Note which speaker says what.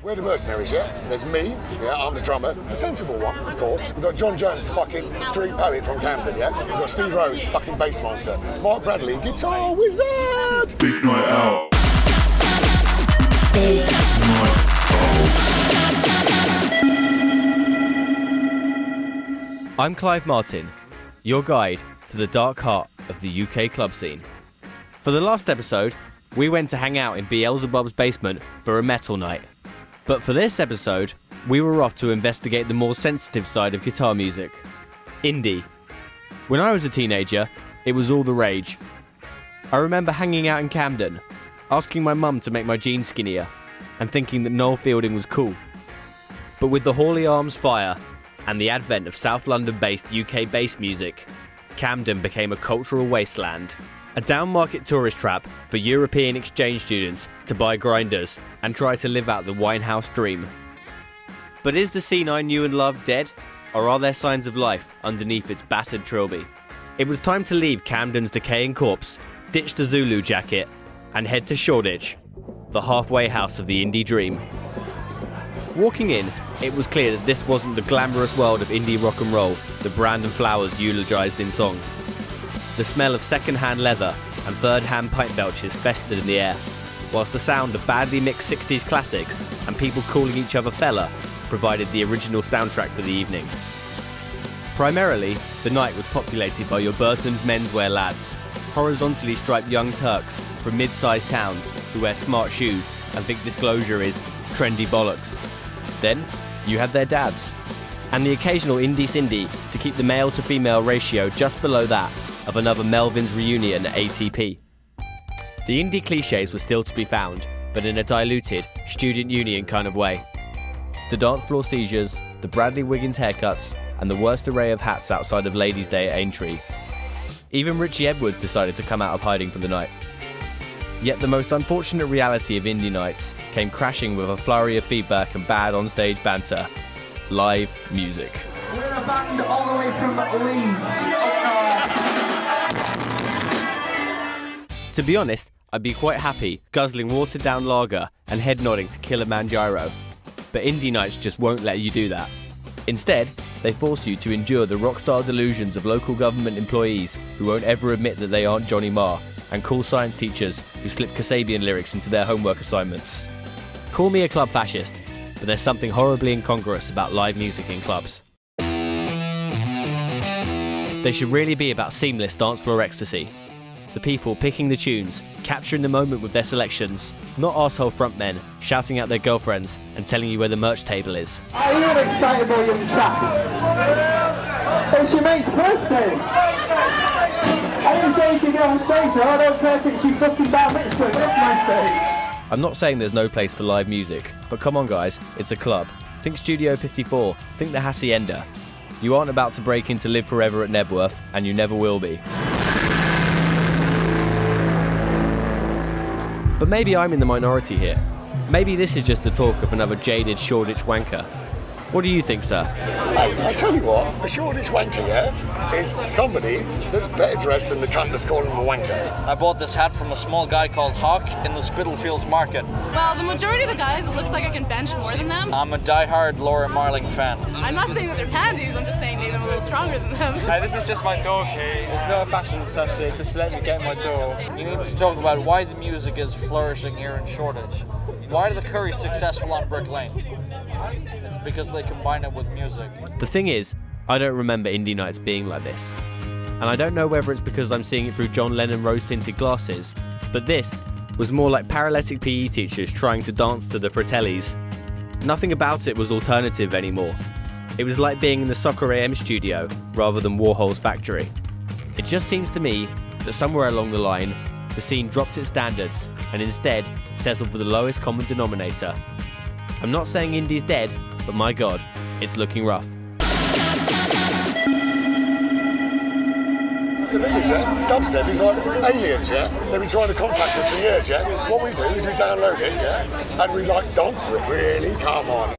Speaker 1: We're the mercenaries, yeah? There's me, yeah, I'm the drummer, the sensible one, of course. We've got John Jones, the fucking street poet from Camden, yeah? We've got Steve Rose, the fucking bass monster. Mark Bradley, guitar wizard!
Speaker 2: Big night out. Big night out.
Speaker 3: I'm Clive Martin, your guide to the dark heart of the UK club scene. For the last episode, we went to hang out in Beelzebub's basement for a metal night. But for this episode, we were off to investigate the more sensitive side of guitar music, indie. When I was a teenager, it was all the rage. I remember hanging out in Camden, asking my mum to make my jeans skinnier, and thinking that Noel Fielding was cool. But with the Hawley Arms fire and the advent of South London-based UK bass music, Camden became a cultural wasteland. A down-market tourist trap for European exchange students to buy grinders and try to live out the Winehouse dream. But is the scene I knew and loved dead, or are there signs of life underneath its battered trilby? It was time to leave Camden's decaying corpse, ditch the Zulu jacket, and head to Shoreditch, the halfway house of the indie dream. Walking in, it was clear that this wasn't the glamorous world of indie rock and roll that Brandon Flowers eulogised in song. The smell of second-hand leather and third-hand pipe belches festered in the air, whilst the sound of badly mixed 60s classics and people calling each other fella provided the original soundtrack for the evening. Primarily, the night was populated by your Burton's menswear lads, horizontally striped young Turks from mid-sized towns who wear smart shoes and think disclosure is trendy bollocks. Then, you had their dads, and the occasional indie Cindy to keep the male-to-female ratio just below that of another Melvin's reunion at ATP. The indie cliches were still to be found, but in a diluted, student union kind of way. The dance floor seizures, the Bradley Wiggins haircuts, and the worst array of hats outside of Ladies' Day at Aintree. Even Richie Edwards decided to come out of hiding for the night. Yet the most unfortunate reality of indie nights came crashing with a flurry of feedback and bad onstage banter: live music.
Speaker 4: We're a band all the way from Leeds.
Speaker 3: To be honest, I'd be quite happy guzzling watered down lager and head nodding to Kilimanjaro. But indie nights just won't let you do that. Instead, they force you to endure the rockstar delusions of local government employees who won't ever admit that they aren't Johnny Marr, and cool science teachers who slip Kasabian lyrics into their homework assignments. Call me a club fascist, but there's something horribly incongruous about live music in clubs. They should really be about seamless dance floor ecstasy. The people picking the tunes, capturing the moment with their selections, not arsehole frontmen shouting out their girlfriends and telling you where the merch table is.
Speaker 4: Are you an excitable young chap? It's your mate's birthday! I didn't say you could get on stage, so I don't care if it's your fucking bar mitzvah, get off my stage!
Speaker 3: I'm not saying there's no place for live music, but come on guys, it's a club. Think Studio 54, think the Hacienda. You aren't about to break into Live Forever at Nebworth, and you never will be. But maybe I'm in the minority here. Maybe this is just the talk of another jaded Shoreditch wanker. What do you think, sir?
Speaker 1: Hey, I tell you what, a Shoreditch wanker, yeah, is somebody that's better dressed than the cunt that's calling him a wanker.
Speaker 5: I bought this hat from a small guy called Hawk in the Spitalfields Market.
Speaker 6: Well, the majority of the guys, it looks like I can bench more than them.
Speaker 5: I'm a die-hard Laura Marling fan.
Speaker 6: I'm not saying that they're pansies, I'm just saying maybe I'm a little stronger than them.
Speaker 7: Hey, this is just my door key. It's not a fashion session, it's just to let me get my door.
Speaker 5: You need to talk about why the music is flourishing here in Shoreditch. Why are the Currys successful on Brick Lane? It's because they combine it with music.
Speaker 3: The thing is, I don't remember indie nights being like this. And I don't know whether it's because I'm seeing it through John Lennon rose-tinted glasses, but this was more like paralytic PE teachers trying to dance to the Fratellis. Nothing about it was alternative anymore. It was like being in the Soccer AM studio rather than Warhol's factory. It just seems to me that somewhere along the line, the scene dropped its standards and instead settled for the lowest common denominator. I'm not saying indie's dead, but my god, it's looking rough.
Speaker 1: The thing is, yeah, dubstep is like aliens, yeah? They've been trying to contact us for years, yeah? What we do is we download it, yeah? And we like dance to it, really, come on.